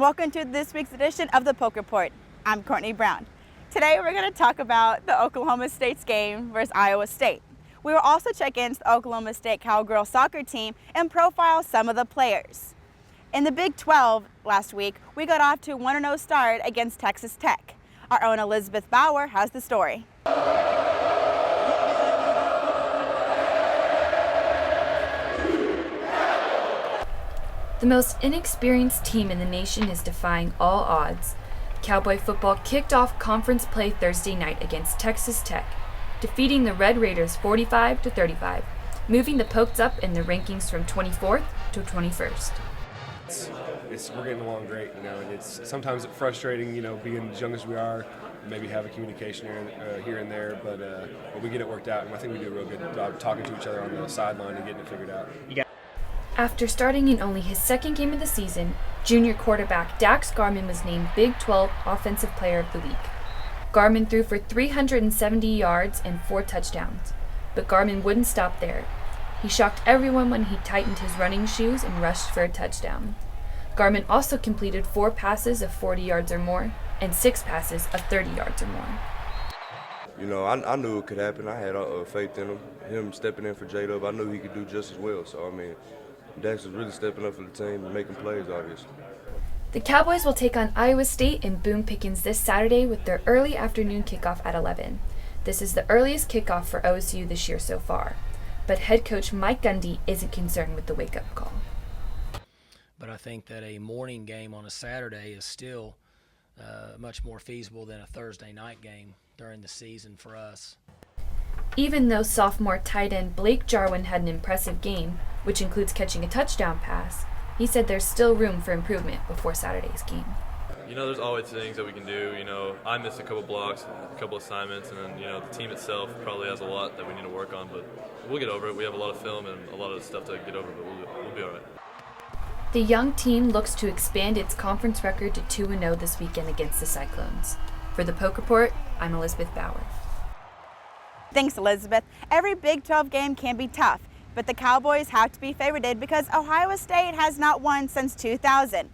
welcome to this week's edition of the Polk Report. I'm Courtney Brown. Today we're going to talk about the Oklahoma State's game versus Iowa State. We will also check into the Oklahoma State Cowgirl soccer team and profile some of the players. In the Big 12 last week, we got off to a 1-0 start against Texas Tech. Our own Elizabeth Bauer has the story. The most inexperienced team in the nation is defying all odds. Cowboy football kicked off conference play Thursday night against Texas Tech, defeating the Red Raiders 45-35, moving the Pokes up in the rankings from 24th to 21st. We're getting along great, and it's sometimes frustrating, being as young as we are, maybe have a communication here and there, but we get it worked out, and I think we do a real good job talking to each other on the sideline and getting it figured out. After starting in only his second game of the season, junior quarterback Dax Garman was named Big 12 Offensive Player of the Week. Garman threw for 370 yards and 4 touchdowns, but Garman wouldn't stop there. He shocked everyone when he tightened his running shoes and rushed for a touchdown. Garman also completed 4 passes of 40 yards or more and 6 passes of 30 yards or more. I knew it could happen. I had faith in him. Him stepping in for J-Dub, I knew he could do just as well. So, Dax is really stepping up for the team and making plays, obviously. The Cowboys will take on Iowa State in Boone Pickens this Saturday with their early afternoon kickoff at 11. This is the earliest kickoff for OSU this year so far, but head coach Mike Gundy isn't concerned with the wake-up call. But I think that a morning game on a Saturday is still much more feasible than a Thursday night game during the season for us. Even though sophomore tight end Blake Jarwin had an impressive game, which includes catching a touchdown pass, he said there's still room for improvement before Saturday's game. There's always things that we can do. I missed a couple blocks, a couple assignments, and then, the team itself probably has a lot that we need to work on, but we'll get over it. We have a lot of film and a lot of stuff to get over, but we'll be all right. The young team looks to expand its conference record to 2-0 this weekend against the Cyclones. For the Polk Report, I'm Elizabeth Bauer. Thanks, Elizabeth. Every Big 12 game can be tough, but the Cowboys have to be favorited because Ohio State has not won since 2000.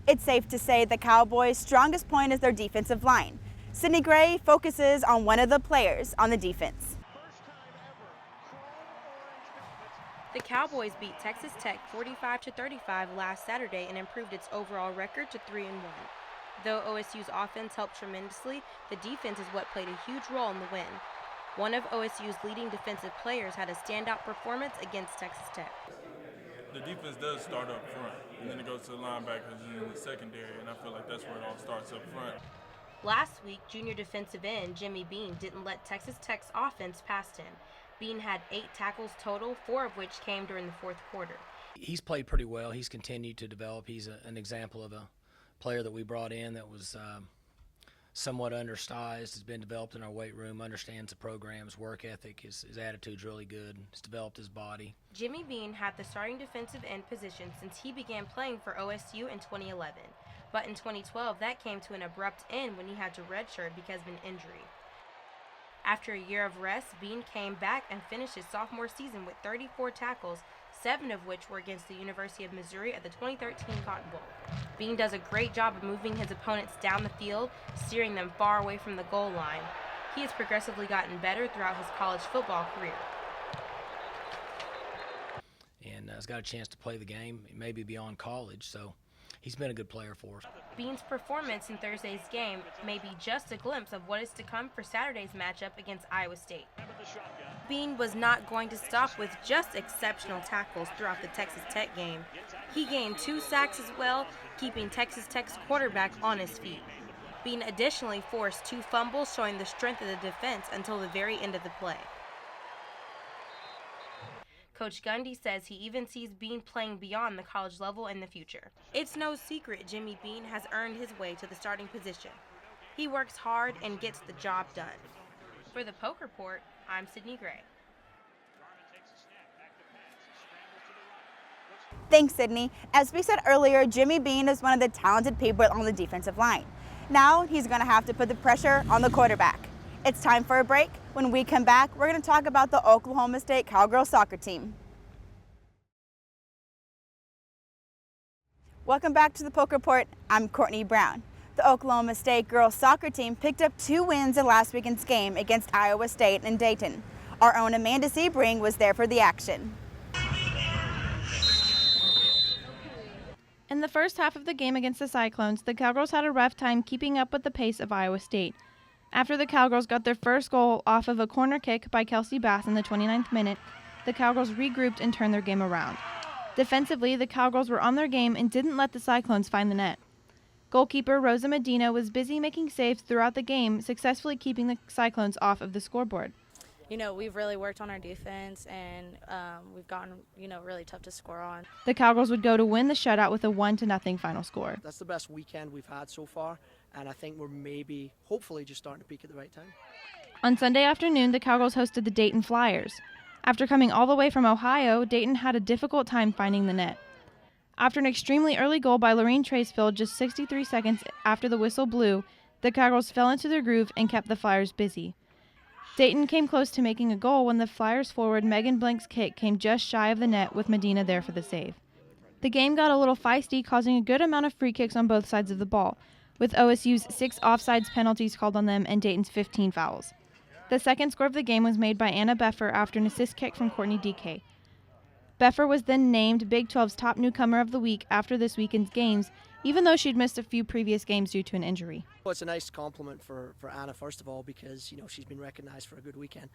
It's safe to say the Cowboys' strongest point is their defensive line. Sydney Gray focuses on one of the players on the defense. The Cowboys beat Texas Tech 45-35 last Saturday and improved its overall record to 3-1. Though OSU's offense helped tremendously, the defense is what played a huge role in the win. One of OSU's leading defensive players had a standout performance against Texas Tech. The defense does start up front, and then it goes to the linebackers and then the secondary, and I feel like that's where it all starts up front. Last week, junior defensive end Jimmy Bean didn't let Texas Tech's offense past him. Bean had 8 tackles total, 4 of which came during the fourth quarter. He's played pretty well. He's continued to develop. He's an example of a player that we brought in that was somewhat undersized, has been developed in our weight room, understands the program's work ethic, his attitude's really good, he's developed his body. Jimmy Bean had the starting defensive end position since he began playing for OSU in 2011. But in 2012, that came to an abrupt end when he had to redshirt because of an injury. After a year of rest, Bean came back and finished his sophomore season with 34 tackles, 7 of which were against the University of Missouri at the 2013 Cotton Bowl. Bean does a great job of moving his opponents down the field, steering them far away from the goal line. He has progressively gotten better throughout his college football career. And has got a chance to play the game, maybe beyond college, so he's been a good player for us. Bean's performance in Thursday's game may be just a glimpse of what is to come for Saturday's matchup against Iowa State. Bean was not going to stop with just exceptional tackles throughout the Texas Tech game. He gained 2 sacks as well, keeping Texas Tech's quarterback on his feet. Bean additionally forced 2 fumbles, showing the strength of the defense until the very end of the play. Coach Gundy says he even sees Bean playing beyond the college level in the future. It's no secret Jimmy Bean has earned his way to the starting position. He works hard and gets the job done. For the Polk Report, I'm Sydney Gray. Thanks, Sydney. As we said earlier, Jimmy Bean is one of the talented people on the defensive line. Now he's going to have to put the pressure on the quarterback. It's time for a break. When we come back, we're going to talk about the Oklahoma State Cowgirl soccer team. Welcome back to the Poke Report. I'm Courtney Brown. The Oklahoma State girls soccer team picked up 2 wins in last weekend's game against Iowa State in Dayton. Our own Amanda Sebring was there for the action. In the first half of the game against the Cyclones, the Cowgirls had a rough time keeping up with the pace of Iowa State. After the Cowgirls got their first goal off of a corner kick by Kelsey Bass in the 29th minute, the Cowgirls regrouped and turned their game around. Defensively, the Cowgirls were on their game and didn't let the Cyclones find the net. Goalkeeper Rosa Medina was busy making saves throughout the game, successfully keeping the Cyclones off of the scoreboard. You know, we've really worked on our defense, and we've gotten, really tough to score on. The Cowgirls would go to win the shutout with a 1-0 final score. That's the best weekend we've had so far, and I think we're hopefully just starting to peak at the right time. On Sunday afternoon, the Cowgirls hosted the Dayton Flyers. After coming all the way from Ohio, Dayton had a difficult time finding the net. After an extremely early goal by Lorene Tracefield just 63 seconds after the whistle blew, the Cowgirls fell into their groove and kept the Flyers busy. Dayton came close to making a goal when the Flyers forward Megan Blank's kick came just shy of the net with Medina there for the save. The game got a little feisty, causing a good amount of free kicks on both sides of the ball, with OSU's 6 offsides penalties called on them and Dayton's 15 fouls. The second score of the game was made by Anna Beffer after an assist kick from Courtney DK. Beffer was then named Big 12's top newcomer of the week after this weekend's games, even though she'd missed a few previous games due to an injury. Well, it's a nice compliment for Anna, first of all, because she's been recognized for a good weekend.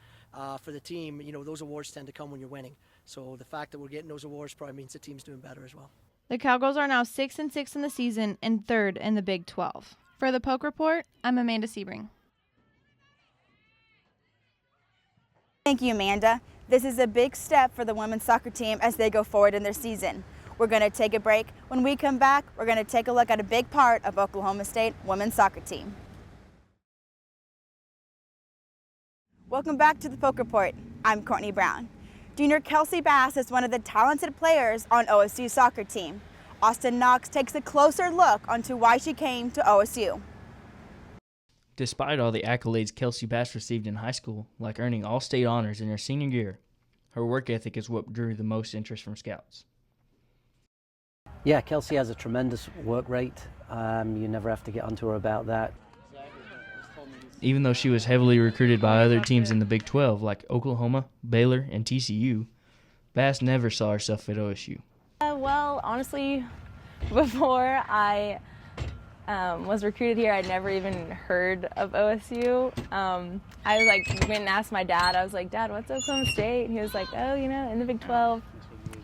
For the team, those awards tend to come when you're winning. So the fact that we're getting those awards probably means the team's doing better as well. The Cowgirls are now 6-6 in the season and 3rd in the Big 12. For the Poke Report, I'm Amanda Sebring. Thank you, Amanda. This is a big step for the women's soccer team as they go forward in their season. We're going to take a break. When we come back, we're going to take a look at a big part of Oklahoma State women's soccer team. Welcome back to the Poke Report. I'm Courtney Brown. Junior Kelsey Bass is one of the talented players on OSU's soccer team. Austin Knox takes a closer look onto why she came to OSU. Despite all the accolades Kelsey Bass received in high school, like earning all-state honors in her senior year, her work ethic is what drew the most interest from scouts. Yeah, Kelsey has a tremendous work rate. You never have to get onto her about that. Even though she was heavily recruited by other teams in the Big 12 like Oklahoma, Baylor, and TCU, Bass never saw herself at OSU. Well, honestly, before I was recruited here, I'd never even heard of OSU. I went and asked my dad. I was like, Dad, what's Oklahoma State? And he was like, oh, in the Big 12.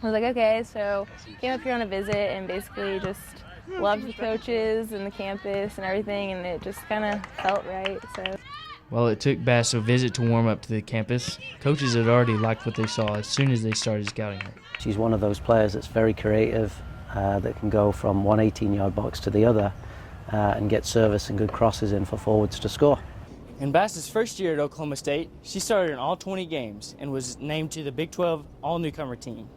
I was like, okay. So came up here on a visit and basically just loved the coaches and the campus and everything, and it just kind of felt right. So. While it took Bass a visit to warm up to the campus, coaches had already liked what they saw as soon as they started scouting her. She's one of those players that's very creative, that can go from one 18-yard box to the other and get service and good crosses in for forwards to score. In Bass's first year at Oklahoma State, she started in all 20 games and was named to the Big 12 all-newcomer team.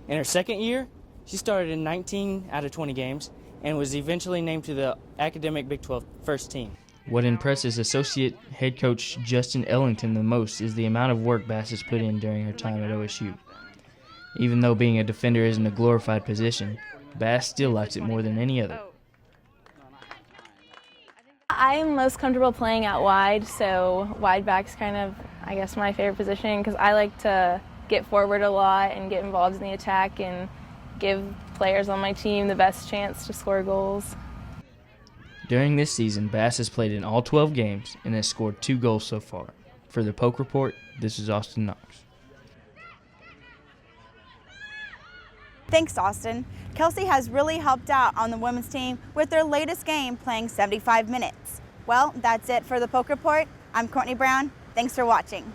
In her second year, she started in 19 out of 20 games and was eventually named to the academic Big 12 first team. What impresses associate head coach Justin Ellington the most is the amount of work Bass has put in during her time at OSU. Even though being a defender isn't a glorified position, Bass still likes it more than any other. I'm most comfortable playing out wide, so wide back's kind of, I guess, my favorite position because I like to get forward a lot and get involved in the attack and give players on my team the best chance to score goals. During this season, Bass has played in all 12 games and has scored 2 goals so far. For the Poke Report, this is Austin Knox. Thanks, Austin. Kelsey has really helped out on the women's team with their latest game playing 75 minutes. Well, that's it for the Poke Report. I'm Courtney Brown. Thanks for watching.